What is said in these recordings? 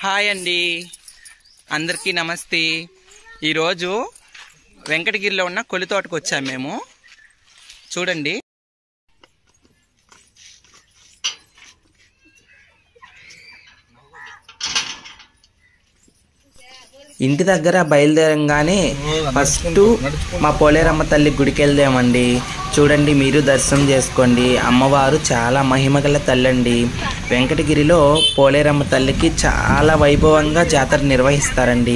Hi అండి, అందరికీ నమస్తే. ఈరోజు వెంకటగిరిలో ఉన్న కొలితోటకు వచ్చాము మేము. చూడండి, ఇంటి దగ్గర బయలుదేరంగానే ఫస్ట్ మా పోలేరమ్మ తల్లి గుడికి వెళ్దామండి. చూడండి, మీరు దర్శనం చేసుకోండి. అమ్మవారు చాలా మహిమగల తల్లి అండి. వెంకటగిరిలో పోలేరమ్మ తల్లికి చాలా వైభవంగా జాతర నిర్వహిస్తారండి.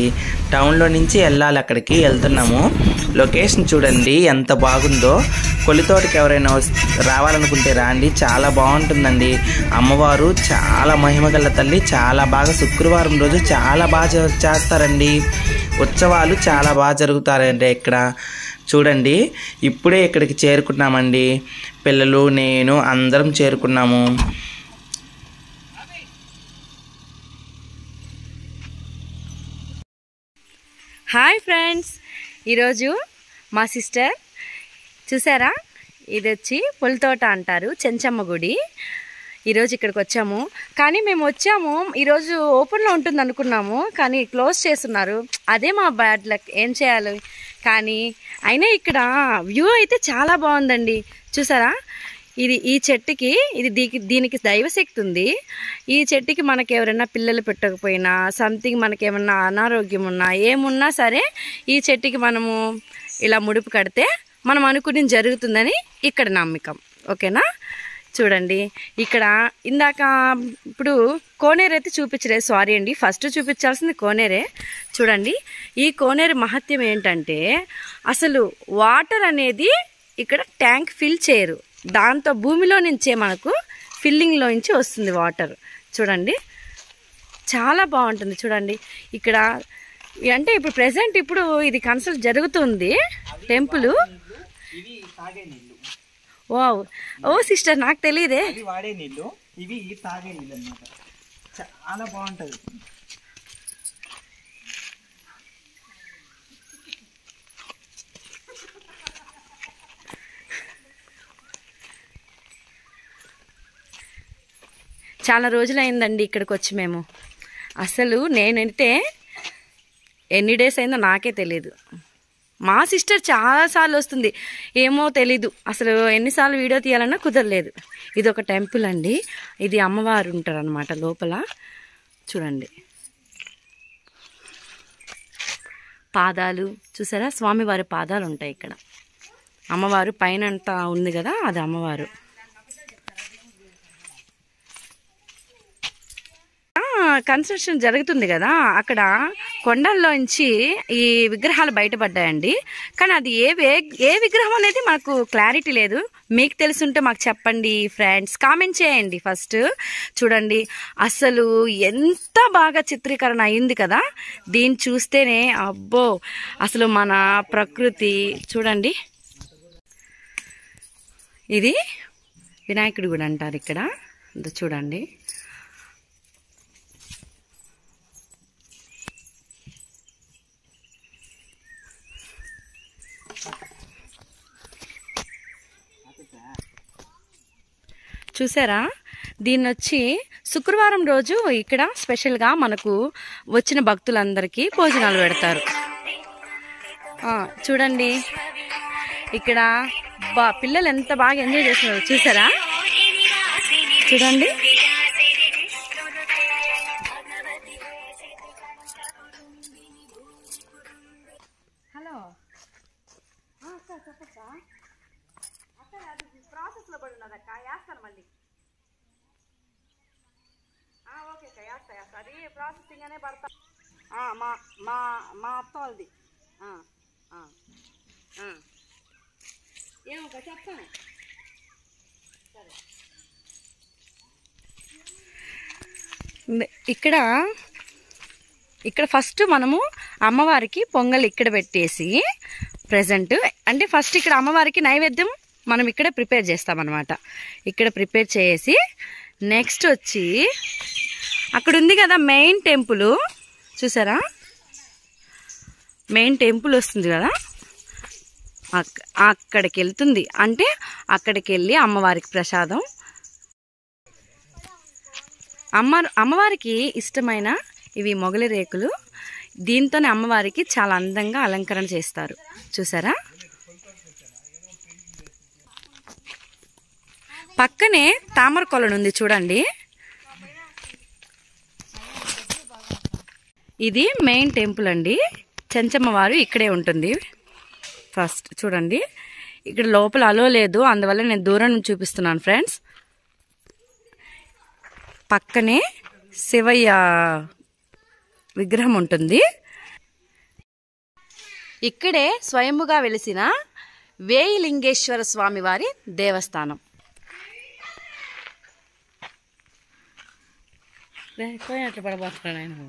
టౌన్లో నుంచి వెళ్ళాలి, అక్కడికి వెళ్తున్నాము. లొకేషన్ చూడండి ఎంత బాగుందో. కొలితోటకి ఎవరైనా రావాలనుకుంటే రాండి, చాలా బాగుంటుందండి. అమ్మవారు చాలా మహిమగల తల్లి. చాలా బాగా శుక్రవారం రోజు చాలా బాగా చేస్తారండి. ఉత్సవాలు చాలా బాగా జరుగుతారండి ఇక్కడ. చూడండి, ఇప్పుడే ఇక్కడికి చేరుకున్నామండి. పిల్లలు, నేను అందరం చేరుకున్నాము. హాయ్ ఫ్రెండ్స్, ఈరోజు మా సిస్టర్ చూసారా, ఇది వచ్చి పులితోట అంటారు, చెంచమ్మ గుడి. ఈరోజు ఇక్కడికి వచ్చాము. కానీ మేము వచ్చాము ఈరోజు ఓపెన్లో ఉంటుంది అనుకున్నాము, కానీ క్లోజ్ చేస్తున్నారు. అదే మా బ్యాడ్ లక్, ఏం చేయాలి. కానీ అయినా ఇక్కడ వ్యూ అయితే చాలా బాగుందండి. చూసారా, ఈ చెట్టుకి దీనికి దైవశక్తి ఉంది. ఈ చెట్టుకి మనకి ఎవరైనా పిల్లలు పెట్టకపోయినా, సంథింగ్ మనకేమన్నా అనారోగ్యం ఉన్నా, ఏమున్నా సరే ఈ చెట్టుకి మనము ఇలా ముడుపు కడితే మనం అనుకున్నది జరుగుతుందని ఇక్కడ నమ్మకం. ఓకేనా? చూడండి, ఇక్కడ ఇందాక ఇప్పుడు కోనేరు అయితే చూపించలేదు, సారీ అండి. ఫస్ట్ చూపించాల్సింది కోనేరే. చూడండి, ఈ కోనేరు మహత్యం ఏంటంటే అసలు వాటర్ అనేది ఇక్కడ ట్యాంక్ ఫిల్ చేయరు, దాంతో భూమిలో నుంచే మనకు ఫిల్లింగ్లో నుంచి వస్తుంది వాటర్. చూడండి, చాలా బాగుంటుంది. చూడండి ఇక్కడ అంటే ఇప్పుడు ప్రెసెంట్ ఇప్పుడు ఇది కన్స్ట్రక్ట్ జరుగుతుంది టెంపుల్. వావ్, ఓ సిస్టర్, నాకు తెలియదే. వాడే నీళ్ళు ఇవి, తాగే నీళ్ళు అన్నమాట. చాలా బాగుంటుంది. చాలా రోజులైందండి ఇక్కడికి వచ్చి మేము. అసలు నేనైతే ఎన్ని డేస్ అయిందో నాకే తెలీదు. మా సిస్టర్ చాలాసార్లు వస్తుంది, ఏమో తెలీదు అసలు ఎన్నిసార్లు వీడియో తీయాలన్నా కుదరలేదు. ఇది ఒక టెంపుల్ అండి, ఇది అమ్మవారు ఉంటారు అనమాట లోపల. చూడండి, పాదాలు చూసారా, స్వామివారి పాదాలు ఉంటాయి ఇక్కడ. అమ్మవారు పైన అంతా ఉంది కదా, అది అమ్మవారు. కన్స్ట్రక్షన్ జరుగుతుంది కదా, అక్కడ కొండల్లోంచి ఈ విగ్రహాలు బయటపడ్డాయండి. కానీ అది ఏ విగ్రహం అనేది మాకు క్లారిటీ లేదు. మీకు తెలుసుంటే మాకు చెప్పండి ఫ్రెండ్స్, కామెంట్ చేయండి ఫస్ట్. చూడండి, అసలు ఎంత బాగా చిత్రీకరణ అయింది కదా. దీన్ని చూస్తేనే అబ్బో, అసలు మన ప్రకృతి చూడండి. ఇది వినాయకుడి గుడి అంటారు ఇక్కడ. చూడండి, చూసారా, దీన్ని వచ్చి శుక్రవారం రోజు ఇక్కడ స్పెషల్గా మనకు వచ్చిన భక్తులందరికీ భోజనాలు పెడతారు. చూడండి, ఇక్కడ పిల్లలు ఎంత బాగా ఎంజాయ్ చేస్తున్నారు చూసారా. చూడండి, హలో ప్రాసెస్లో పడి ఉన్నదక్క, వేస్తాను మళ్ళీ. ఓకే అక్క, వేస్తా. అది ప్రాసెసింగ్ అనే పడతా. మా మా మా అత్త వాళ్ళది. ఏమక్క చెప్తాను, సరే. ఇక్కడ ఫస్ట్ మనము అమ్మవారికి పొంగల్ ఇక్కడ పెట్టేసి ప్రజెంట్ అంటే ఫస్ట్ ఇక్కడ అమ్మవారికి నైవేద్యం మనం ఇక్కడ ప్రిపేర్ చేస్తామన్నమాట. ఇక్కడ ప్రిపేర్ చేసి నెక్స్ట్ వచ్చి అక్కడ ఉంది కదా మెయిన్ టెంపుల్, చూసారా, మెయిన్ టెంపుల్ వస్తుంది కదా, అక్కడికి వెళ్తుంది. అంటే అక్కడికి వెళ్ళి అమ్మవారికి ప్రసాదం, అమ్మవారికి ఇష్టమైన ఇవి మొగలి రేకులు. దీంతోనే అమ్మవారికి చాలా అందంగా అలంకరణ చేస్తారు. చూసారా? పక్కనే తామర కొలను ఉంది చూడండి. ఇది మెయిన్ టెంపుల్ అండి. చెంచమ్మ వారు ఇక్కడే ఉంటుంది. ఫస్ట్ చూడండి, ఇక్కడ లోపల అలో లేదు, అందువల్ల నేను దూరం నుంచి చూపిస్తున్నాను ఫ్రెండ్స్. పక్కనే శివయ్య విగ్రహం ఉంటుంది. ఇక్కడే స్వయంభుగా వెలిసిన వేయిలింగేశ్వర స్వామి వారి దేవస్థానం. పోయినట్లు పడబోతున్నాను.